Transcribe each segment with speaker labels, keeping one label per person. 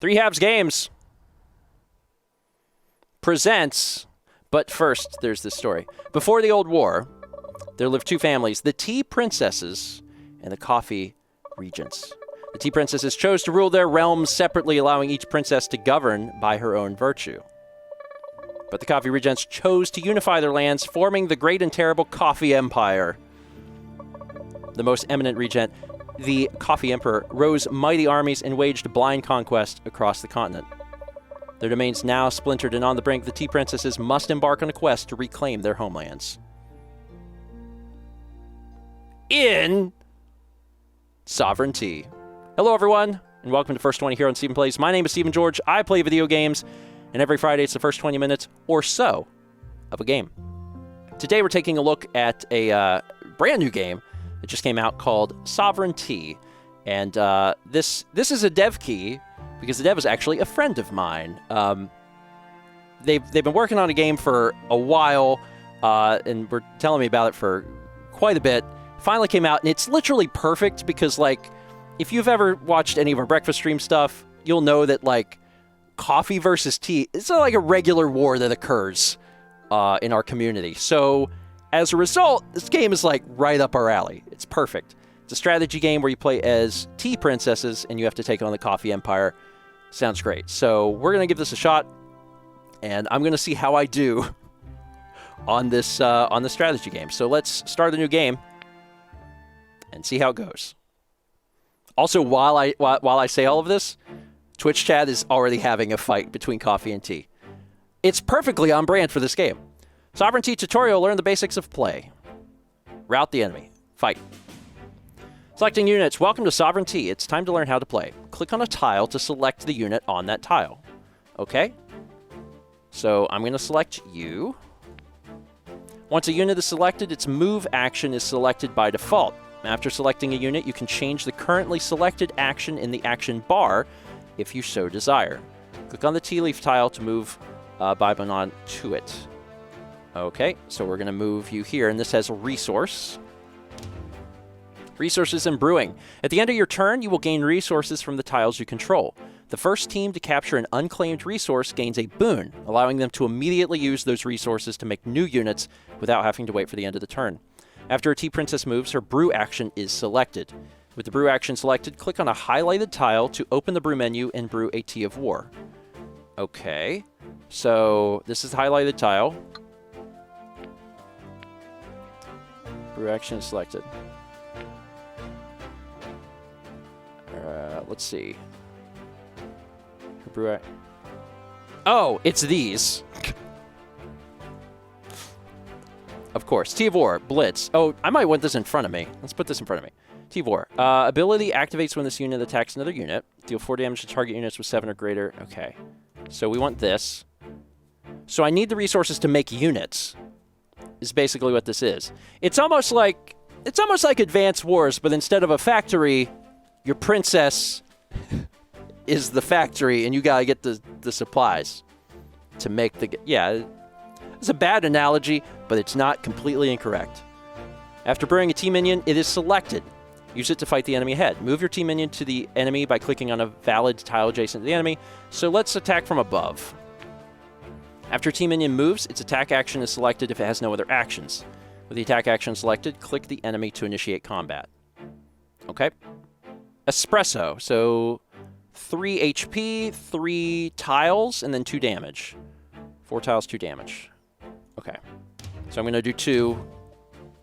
Speaker 1: Three Halves Games presents, but first, there's this story. Before the Old War, there lived two families, the Tea Princesses and the Coffee Regents. The Tea Princesses chose to rule their realms separately, allowing each princess to govern by her own virtue. But the Coffee Regents chose to unify their lands, forming the great and terrible Coffee Empire. The most eminent regent, the Coffee Emperor, rose mighty armies and waged blind conquest across the continent. Their domains now splintered and on the brink, the Tea Princesses must embark on a quest to reclaim their homelands. In Sovereignty. Hello, everyone, and welcome to First 20 here on Stephen Plays. My name is Stephen George. I play video games, and every Friday it's the first 20 minutes or so of a game. Today we're taking a look at a brand new game that just came out called Sovereignty. And this is a dev key because the dev is actually a friend of mine. They've been working on a game for a while, and were telling me about it for quite a bit. Finally came out, and it's literally perfect because, like, if you've ever watched any of our breakfast stream stuff, you'll know that, like, coffee versus tea, it's not like a regular war that occurs in our community. So, as a result, this game is, like, right up our alley. It's perfect. It's a strategy game where you play as tea princesses, and you have to take on the Coffee Empire. Sounds great. So, we're going to give this a shot, and I'm going to see how I do on this strategy game. So, let's start the new game and see how it goes. Also, while I say all of this, Twitch chat is already having a fight between coffee and tea. It's perfectly on brand for this game. Sovereignty tutorial, learn the basics of play. Rout the enemy. Fight. Selecting units. Welcome to Sovereignty. It's time to learn how to play. Click on a tile to select the unit on that tile. Okay? So I'm going to select you. Once a unit is selected, its move action is selected by default. After selecting a unit, you can change the currently selected action in the action bar if you so desire. Click on the tea leaf tile to move Bibon to it. Okay, so we're going to move you here, and this has a resource. Resources and brewing. At the end of your turn, you will gain resources from the tiles you control. The first team to capture an unclaimed resource gains a boon, allowing them to immediately use those resources to make new units without having to wait for the end of the turn. After a tea princess moves, her brew action is selected. With the brew action selected, click on a highlighted tile to open the brew menu and brew a tea of war. Okay, so this is the highlighted tile. Brew action is selected. Let's see. Oh, it's these. Of course. Tea of War, Blitz. Oh, I might want this in front of me. Let's put this in front of me. Tea of War. Ability activates when this unit attacks another unit. Deal 4 damage to target units with 7 or greater. Okay. So we want this. So I need the resources to make units, is basically what this is. It's almost like Advance Wars, but instead of a factory, your princess is the factory, and you gotta get the supplies to make the... Yeah, it's a bad analogy, but it's not completely incorrect. After brewing a tea minion, it is selected. Use it to fight the enemy ahead. Move your tea minion to the enemy by clicking on a valid tile adjacent to the enemy. So let's attack from above. After a tea minion moves, its attack action is selected if it has no other actions. With the attack action selected, click the enemy to initiate combat. Okay. Espresso. So 3 HP, 3 tiles, and then 2 damage. 4 tiles, 2 damage. Okay. So I'm going to do 2.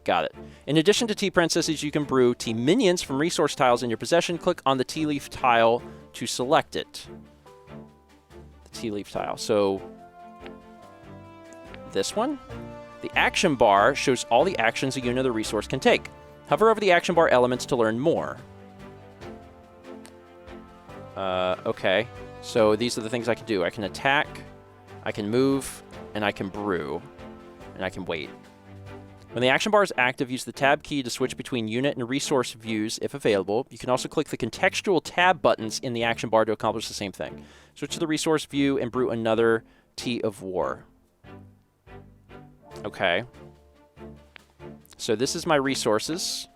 Speaker 1: Got it. In addition to tea princesses, you can brew tea minions from resource tiles in your possession. Click on the tea leaf tile to select it. The tea leaf tile. So this one. The action bar shows all the actions a unit or resource can take. Hover over the action bar elements to learn more. Okay. So these are the things I can do. I can attack, I can move, and I can brew. And I can wait. When the action bar is active, use the tab key to switch between unit and resource views if available. You can also click the contextual tab buttons in the action bar to accomplish the same thing. Switch to the resource view and brew another tea of war. Okay. So this is my resources.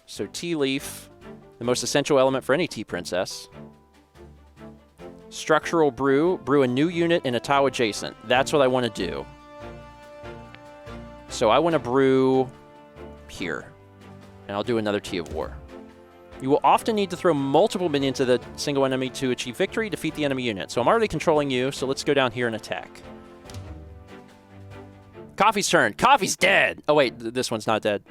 Speaker 1: So tea leaf, the most essential element for any tea princess. Structural brew. Brew a new unit in a tile adjacent. That's what I want to do. So I want to brew here. And I'll do another Tea of War. You will often need to throw multiple minions at a single enemy to achieve victory, defeat the enemy unit. So I'm already controlling you, so let's go down here and attack. Coffee's turn. Coffee's dead! Oh wait, this one's not dead.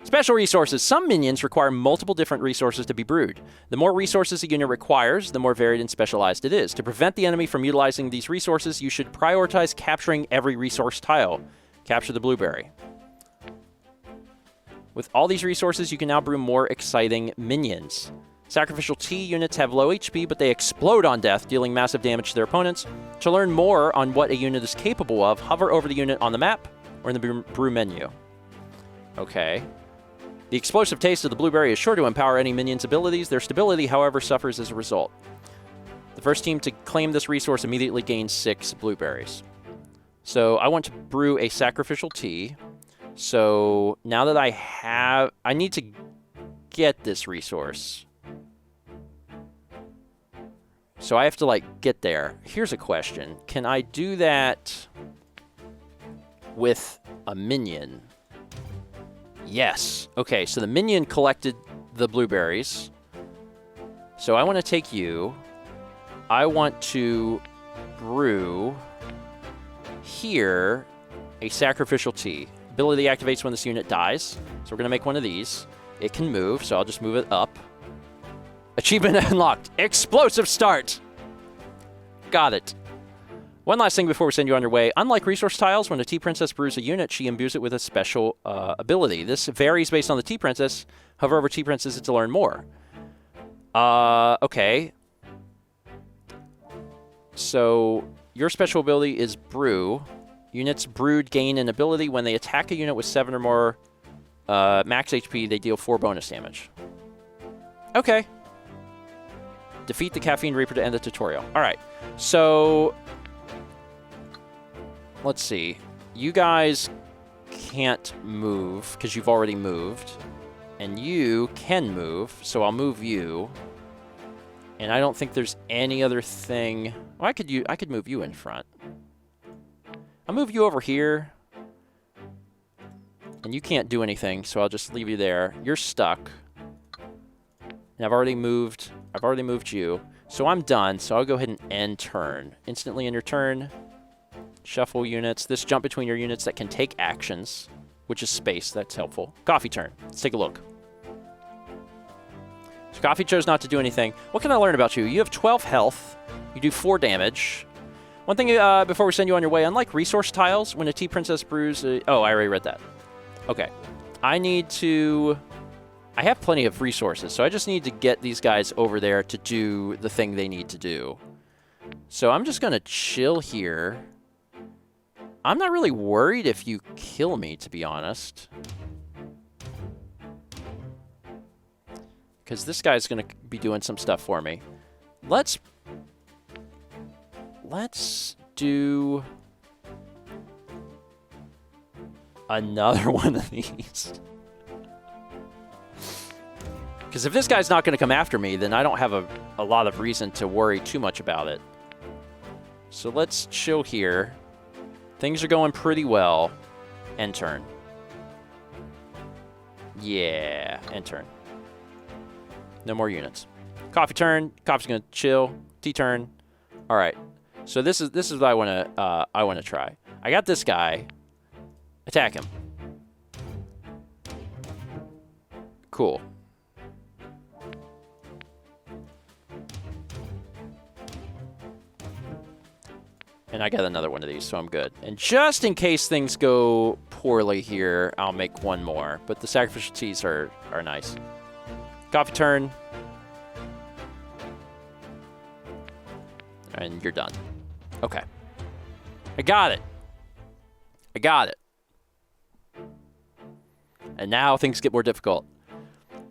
Speaker 1: Special resources. Some minions require multiple different resources to be brewed. The more resources a unit requires, the more varied and specialized it is. To prevent the enemy from utilizing these resources, you should prioritize capturing every resource tile. Capture the blueberry. With all these resources, you can now brew more exciting minions. Sacrificial tea units have low HP, but they explode on death, dealing massive damage to their opponents. To learn more on what a unit is capable of, hover over the unit on the map or in the brew menu. Okay. The explosive taste of the blueberry is sure to empower any minion's abilities. Their stability, however, suffers as a result. The first team to claim this resource immediately gains 6 blueberries. So I want to brew a sacrificial tea. So now that I need to get this resource. So I have to, like, get there. Here's a question. Can I do that with a minion? Yes. Okay, so the minion collected the blueberries. So I want to take you. I want to brew here a sacrificial tea. Ability activates when this unit dies. So we're going to make one of these. It can move, so I'll just move it up. Achievement unlocked. Explosive start. Got it. One last thing before we send you on your way. Unlike resource tiles, when a Tea Princess brews a unit, she imbues it with a special ability. This varies based on the Tea Princess. Hover over Tea Princess to learn more. Okay. So your special ability is Brew. Units brewed gain an ability. When they attack a unit with 7 or more max HP, they deal 4 bonus damage. Okay. Defeat the Caffeine Reaper to end the tutorial. All right. So let's see. You guys can't move because you've already moved. And you can move, so I'll move you. And I don't think there's any other thing. Well, I could move you in front. I'll move you over here. And you can't do anything, so I'll just leave you there. You're stuck. And I've already moved you. So I'm done, so I'll go ahead and end turn. Instantly end your turn. Shuffle units. This jump between your units that can take actions, which is space. That's helpful. Coffee turn. Let's take a look. So Coffee chose not to do anything. What can I learn about you? You have 12 health. You do 4 damage. One thing before we send you on your way, unlike resource tiles, when a Tea Princess brews... oh, I already read that. Okay. I have plenty of resources, so I just need to get these guys over there to do the thing they need to do. So I'm just going to chill here. I'm not really worried if you kill me, to be honest. Because this guy's going to be doing some stuff for me. Let's do another one of these. Because if this guy's not going to come after me, then I don't have a lot of reason to worry too much about it. So let's chill here. Things are going pretty well. End turn. Yeah, end turn. No more units. Coffee turn. Coffee's going to chill. Tea turn. All right. So this is what I want to try. I got this guy. Attack him. Cool. And I got another one of these, so I'm good. And just in case things go poorly here, I'll make one more. But the sacrificial teas are nice. Coffee turn. And you're done. Okay. I got it. I got it. And now things get more difficult.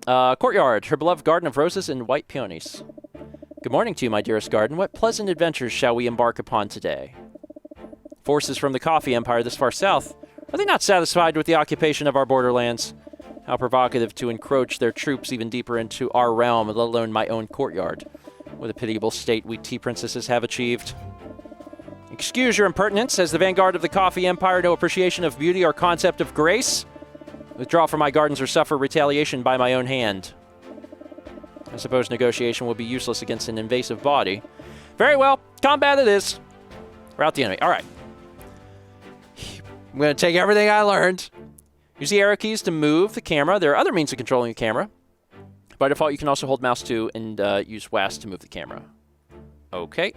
Speaker 1: Courtyard, her beloved garden of roses and white peonies. Good morning to you, my dearest garden. What pleasant adventures shall we embark upon today? Forces from the Coffee Empire this far south, are they not satisfied with the occupation of our borderlands? How provocative to encroach their troops even deeper into our realm, let alone my own courtyard. with a pitiable state we tea princesses have achieved. Excuse your impertinence. As the vanguard of the coffee empire, no appreciation of beauty or concept of grace. Withdraw from my gardens or suffer retaliation by my own hand. I suppose negotiation will be useless against an invasive body. Very well. Combat it is. Rout the enemy. All right. I'm going to take everything I learned. Use the arrow keys to move the camera. There are other means of controlling the camera. By default, you can also hold mouse 2 and use WASD to move the camera. Okay.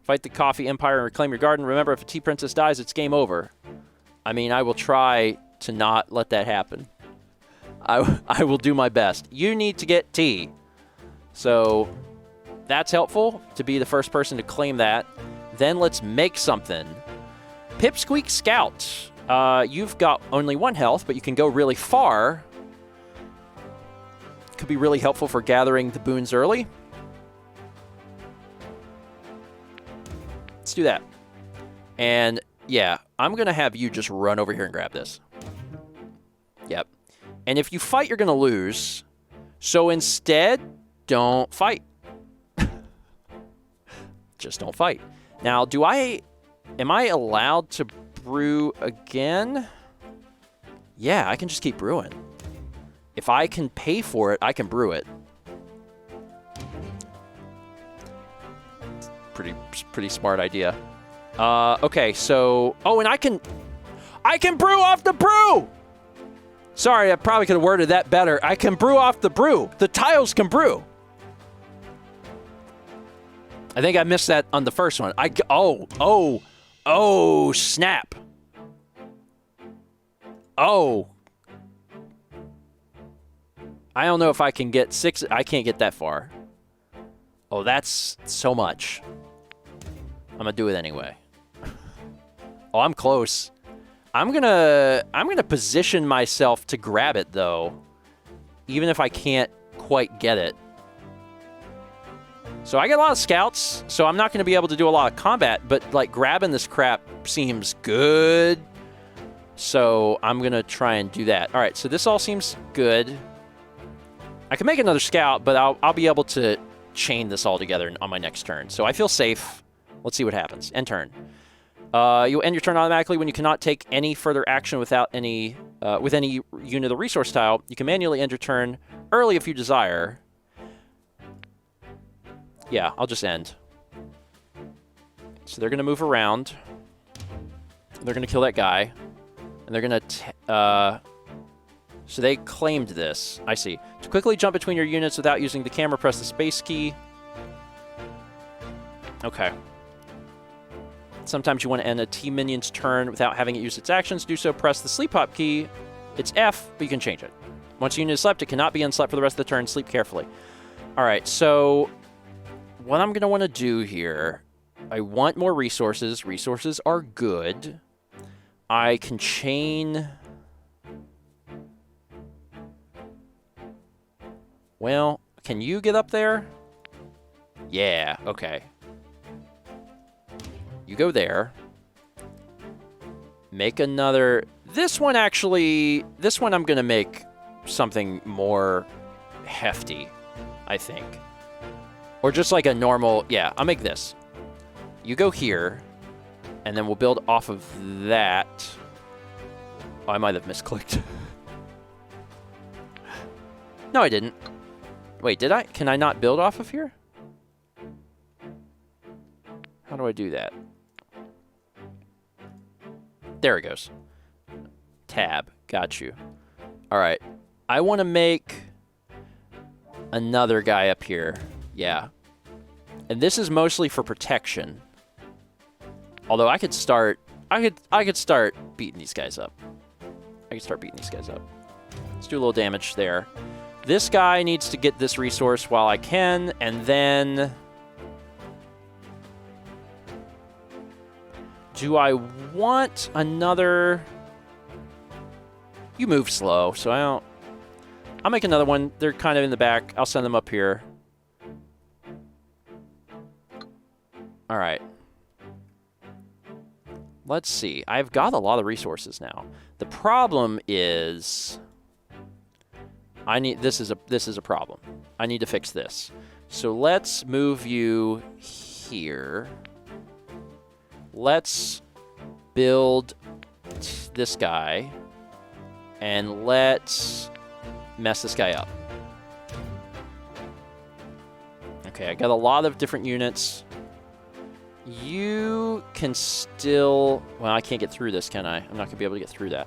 Speaker 1: Fight the coffee empire and reclaim your garden. Remember, if a tea princess dies, it's game over. I mean, I will try to not let that happen. I will do my best. You need to get tea. So that's helpful to be the first person to claim that. Then let's make something. Pipsqueak Scout. You've got only 1 health, but you can go really far. Could be really helpful for gathering the boons early. Let's do that. And yeah, I'm going to have you just run over here and grab this. Yep. And if you fight, you're going to lose. So instead, don't fight. Just don't fight. Now, am I allowed to brew again? Yeah, I can just keep brewing. If I can pay for it, I can brew it. Pretty smart idea. Okay, so... Oh, and I can brew off the brew! Sorry, I probably could have worded that better. I can brew off the brew. The tiles can brew. I think I missed that on the first one. Oh, snap. Oh. I don't know if I can get 6. I can't get that far. Oh, that's so much. I'm going to do it anyway. Oh, I'm close. I'm gonna position myself to grab it, though, even if I can't quite get it. So I get a lot of scouts, so I'm not going to be able to do a lot of combat, but, like, grabbing this crap seems good. So I'm going to try and do that. All right, so this all seems good. I can make another scout, but I'll be able to chain this all together on my next turn. So I feel safe. Let's see what happens. End turn. You'll end your turn automatically when you cannot take any further action without any with any unit of the resource tile. You can manually end your turn early if you desire. Yeah, I'll just end. So they're going to move around. They're going to kill that guy. And they're going to... So they claimed this. I see. To quickly jump between your units without using the camera, press the space key. Okay. Sometimes you want to end a T-minion's turn without having it use its actions. Do so, press the sleep hop key. It's F, but you can change it. Once a unit is slept, it cannot be unslept for the rest of the turn. Sleep carefully. All right, so what I'm going to want to do here, I want more resources. Resources are good. I can chain... Well, can you get up there? Yeah, okay. You go there. Make another... This one I'm going to make something more hefty, I think. Or just like a normal... Yeah, I'll make this. You go here, and then we'll build off of that. Oh, I might have misclicked. No, I didn't. Wait, did I? Can I not build off of here? How do I do that? There it goes. Tab. Got you. All right. I want to make another guy up here. Yeah. And this is mostly for protection. Although I could start... I could start beating these guys up. Let's do a little damage there. This guy needs to get this resource while I can, and then... Do I want another... You move slow, so I don't... I'll make another one. They're kind of in the back. I'll send them up here. All right. Let's see. I've got a lot of resources now. The problem is... This is a problem. I need to fix this. So let's move you here. Let's build this guy. And let's mess this guy up. Okay, I got a lot of different units. You can still... Well, I can't get through this, can I? I'm not going to be able to get through that.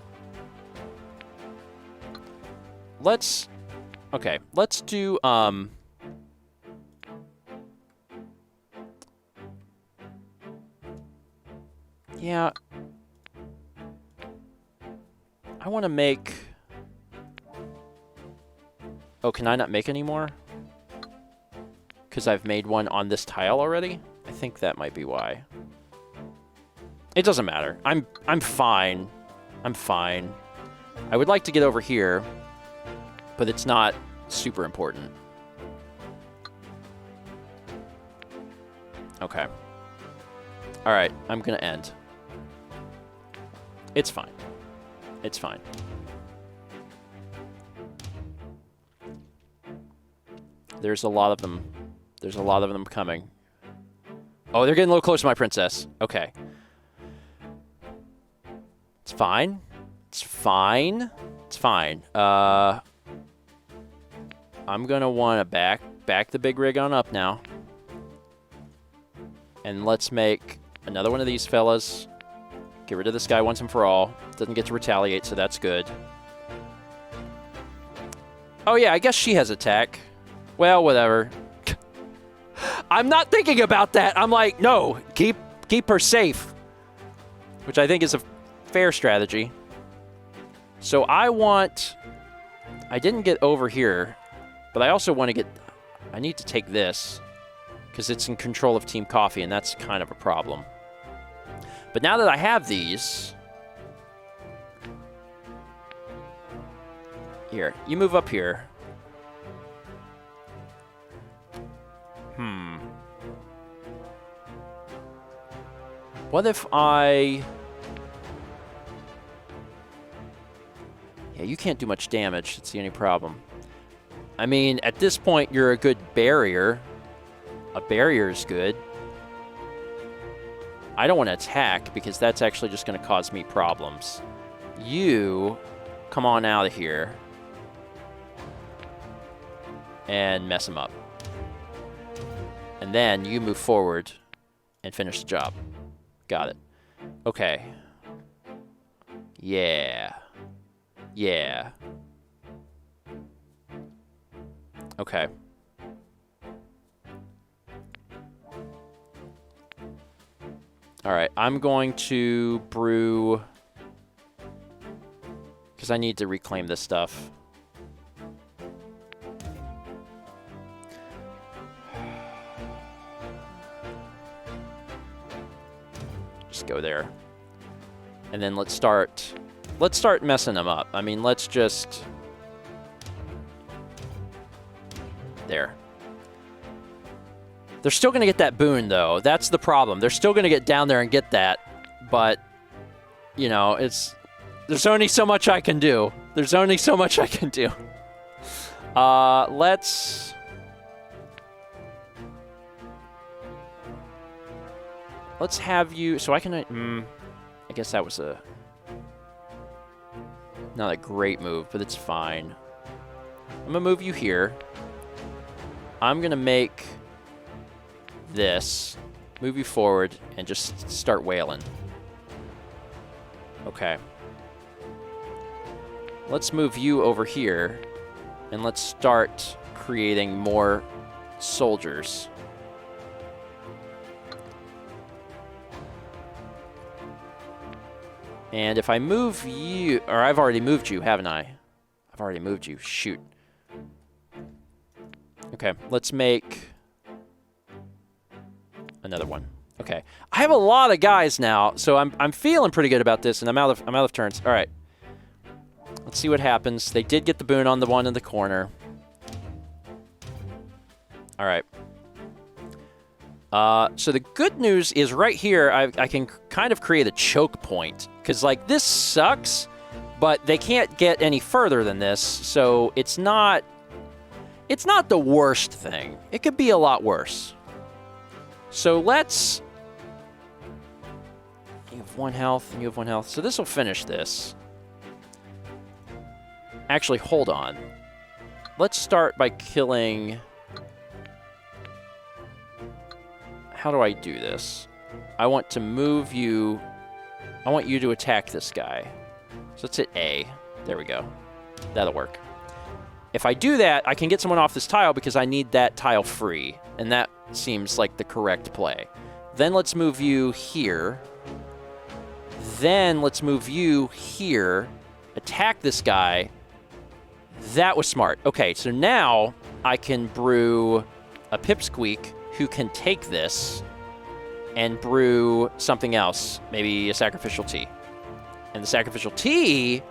Speaker 1: Let's... Okay, let's do... Yeah. I want to make... Oh, can I not make any more? Because I've made one on this tile already? I think that might be why. It doesn't matter. I'm fine. I'm fine. I would like to get over here, but it's not super important. Okay. All right, I'm going to end. It's fine. It's fine. There's a lot of them. There's a lot of them coming. Oh, they're getting a little close to my princess. Okay. It's fine. It's fine. It's fine. I'm going to want to back the big rig on up now. And let's make another one of these fellas. Get rid of this guy once and for all. Doesn't get to retaliate, so that's good. Oh, yeah, I guess she has attack. Well, whatever. I'm not thinking about that. I'm like, no, keep her safe. Which I think is a fair strategy. So I didn't get over here, but I also want to get... I need to take this, because it's in control of Team Coffee, and that's kind of a problem. But now that I have these... Here, you move up here. What if I... Yeah, you can't do much damage. That's the only problem. I mean, at this point, you're a good barrier. A barrier is good. I don't want to attack, because that's actually just going to cause me problems. You come on out of here and mess him up. And then you move forward and finish the job. Got it. Okay. Yeah. Yeah. Okay. All right, I'm going to brew, because I need to reclaim this stuff. Just go there. And then let's start messing them up. I mean, let's just... There. They're still going to get that boon, though. That's the problem. They're still going to get down there and get that. But, you know, there's only so much I can do. There's only so much I can do. Let's have you... So I can... I guess that was not a great move, but it's fine. I'm going to move you here. I'm going to make this, move you forward, and just start wailing. Okay. Let's move you over here, and let's start creating more soldiers. And if I move you, or I've already moved you, haven't I? I've already moved you. Shoot. Okay, let's make another one. Okay, I have a lot of guys now, so I'm feeling pretty good about this, and I'm out of turns. All right, let's see what happens. They did get the boon on the one in the corner. All right. So the good news is right here, I can kind of create a choke point, because like this sucks, but they can't get any further than this, so it's not It's not the worst thing. It could be a lot worse. So let's... You have 1 health, and you have 1 health. So this will finish this. Actually, hold on. Let's start by killing... How do I do this? I want to move you... I want you to attack this guy. So let's hit A. There we go. That'll work. If I do that, I can get someone off this tile because I need that tile free. And that seems like the correct play. Then let's move you here. Then let's move you here. Attack this guy. That was smart. Okay, so now I can brew a Pipsqueak who can take this and brew something else. Maybe a Sacrificial Tea. And the Sacrificial Tea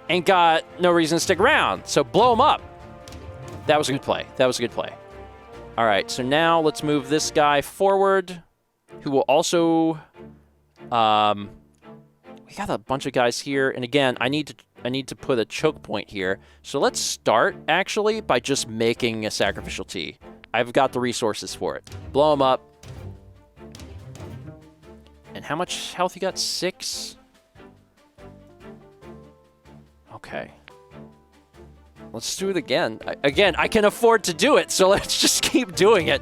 Speaker 1: ain't got no reason to stick around. So blow him up. That was a good play. That was a good play. All right, so now let's move this guy forward, who will also... we got a bunch of guys here. And again, I need to put a choke point here. So let's start, actually, by just making a Sacrificial Tea. I've got the resources for it. Blow him up. And how much health you got? 6? Okay. Let's do it again. Again, I can afford to do it, so let's just keep doing it.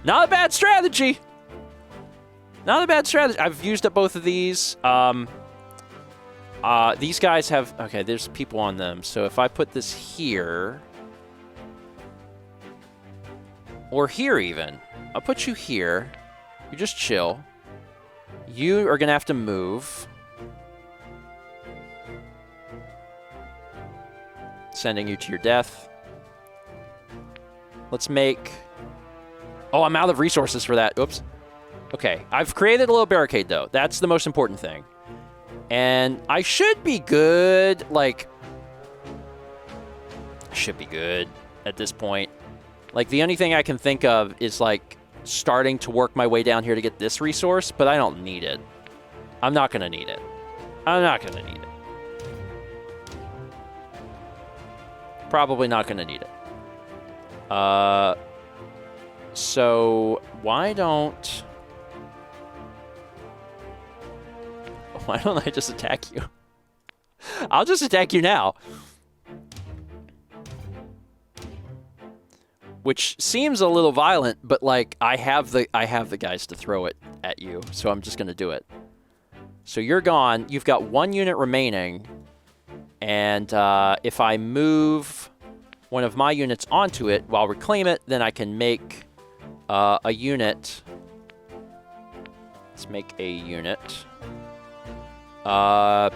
Speaker 1: Not a bad strategy. Not a bad strategy. I've used up both of these. These guys have... Okay, there's people on them. So if I put this here... Or here, even. I'll put you here. You just chill. You are going to have to move. Sending you to your death. Let's make... Oh, I'm out of resources for that. Oops. Okay, I've created a little barricade, though. That's the most important thing. And I should be good, like... I should be good at this point. Like, the only thing I can think of is, like, starting to work my way down here to get this resource, but I don't need it. I'm not going to need it. I'm not going to need it. Probably not going to need it. So, why don't I just attack you? I'll just attack you now. Which seems a little violent, but like I have the guys to throw it at you, so I'm just gonna do it. So you're gone. You've got 1 unit remaining, and if I move one of my units onto it while reclaim it, then I can make a unit. Let's make a unit. A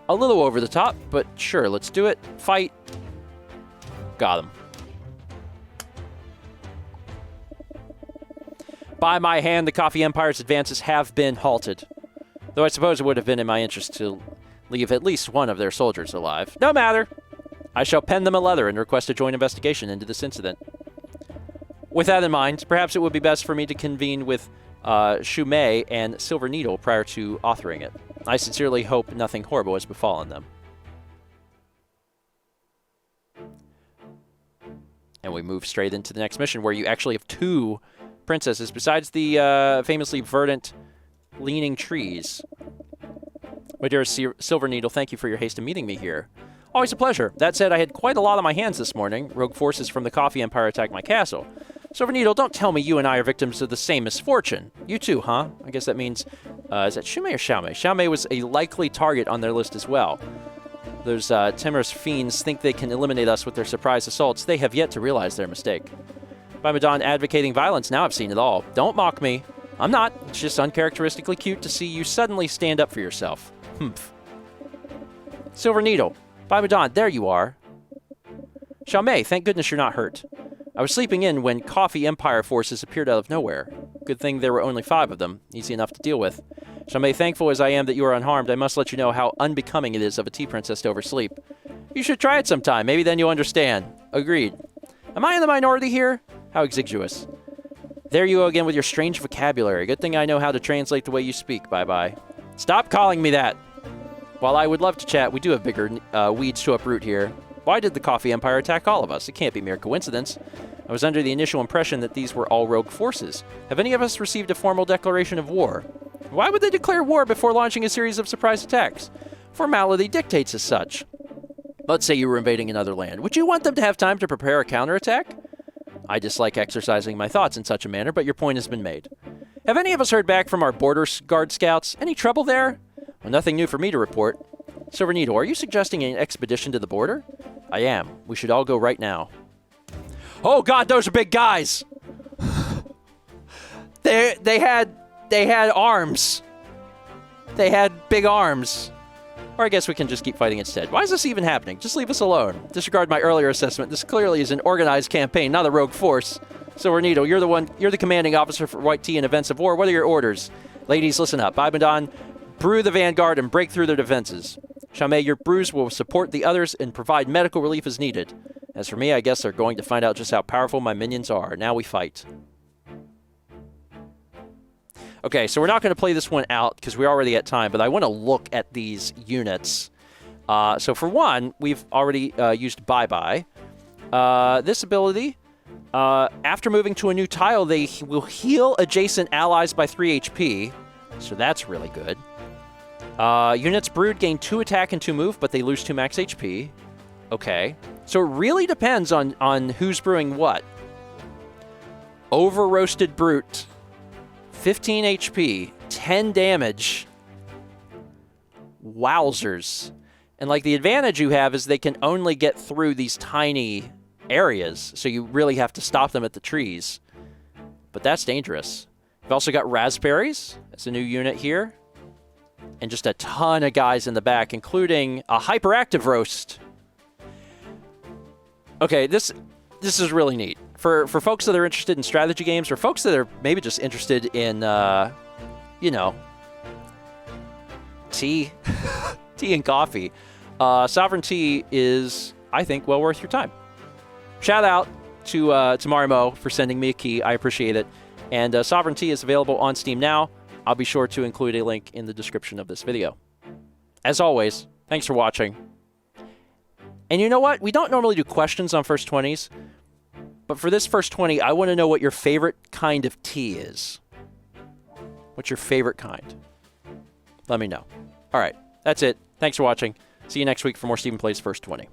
Speaker 1: little over the top, but sure, let's do it. Fight. Got him. By my hand, the Coffee Empire's advances have been halted. Though I suppose it would have been in my interest to leave at least one of their soldiers alive. No matter. I shall pen them a letter and request a joint investigation into this incident. With that in mind, perhaps it would be best for me to convene with Shumei and Silver Needle prior to authoring it. I sincerely hope nothing horrible has befallen them. And we move straight into the next mission, where you actually have 2 princesses, besides the famously verdant leaning trees. My dear Silver Needle, thank you for your haste in meeting me here. Always a pleasure. That said, I had quite a lot on my hands this morning. Rogue forces from the Coffee Empire attacked my castle. Silver Needle, don't tell me you and I are victims of the same misfortune. You too, huh? I guess that means, is that Shumei or Xiaomei? Xiaomei was a likely target on their list as well. Those timorous fiends think they can eliminate us with their surprise assaults. They have yet to realize their mistake. By Madon advocating violence, now I've seen it all. Don't mock me. I'm not. It's just uncharacteristically cute to see you suddenly stand up for yourself. Humph. Silver Needle. By Madon, there you are. Xiaomei, thank goodness you're not hurt. I was sleeping in when Coffee Empire forces appeared out of nowhere. Good thing there were only 5 of them. Easy enough to deal with. Xiaomei, thankful as I am that you are unharmed, I must let you know how unbecoming it is of a tea princess to oversleep. You should try it sometime. Maybe then you'll understand. Agreed. Am I in the minority here? How exiguous. There you go again with your strange vocabulary. Good thing I know how to translate the way you speak. Bye-bye. Stop calling me that. While I would love to chat, we do have bigger weeds to uproot here. Why did the Coffee Empire attack all of us? It can't be mere coincidence. I was under the initial impression that these were all rogue forces. Have any of us received a formal declaration of war? Why would they declare war before launching a series of surprise attacks? Formality dictates as such. Let's say you were invading another land. Would you want them to have time to prepare a counterattack? I dislike exercising my thoughts in such a manner, but your point has been made. Have any of us heard back from our border guard scouts? Any trouble there? Well, nothing new for me to report. Silvernito, are you suggesting an expedition to the border? I am. We should all go right now. Oh God, those are big guys. They had arms. They had big arms. Or I guess we can just keep fighting instead. Why is this even happening? Just leave us alone. Disregard my earlier assessment. This clearly is an organized campaign, not a rogue force. Silvernito, you're the commanding officer for White Tea in events of war. What are your orders? Ladies, listen up. Ibadan, brew the vanguard and break through their defenses. Chame, your brews will support the others and provide medical relief as needed. As for me, I guess they're going to find out just how powerful my minions are. Now we fight. Okay, so we're not going to play this one out because we're already at time, but I want to look at these units. So for one, we've already used Bye-Bye. This ability, after moving to a new tile, they will heal adjacent allies by 3 HP. So that's really good. Units brewed gain 2 attack and 2 move, but they lose 2 max HP. Okay. So it really depends on who's brewing what. Over-roasted brute. 15 HP, 10 damage. Wowzers. And like the advantage you have is they can only get through these tiny areas, so you really have to stop them at the trees. But that's dangerous. We've also got raspberries. That's a new unit here. And just a ton of guys in the back, including a hyperactive roast. Okay, this is really neat. For folks that are interested in strategy games, or folks that are maybe just interested in, you know, tea, tea and coffee, Sovereignty is, I think, well worth your time. Shout out to Marimo for sending me a key. I appreciate it. And Sovereignty is available on Steam now. I'll be sure to include a link in the description of this video. As always, thanks for watching. And you know what? We don't normally do questions on First 20s. But for this First 20, I want to know what your favorite kind of tea is. What's your favorite kind? Let me know. All right, that's it. Thanks for watching. See you next week for more Stephen Plays First 20.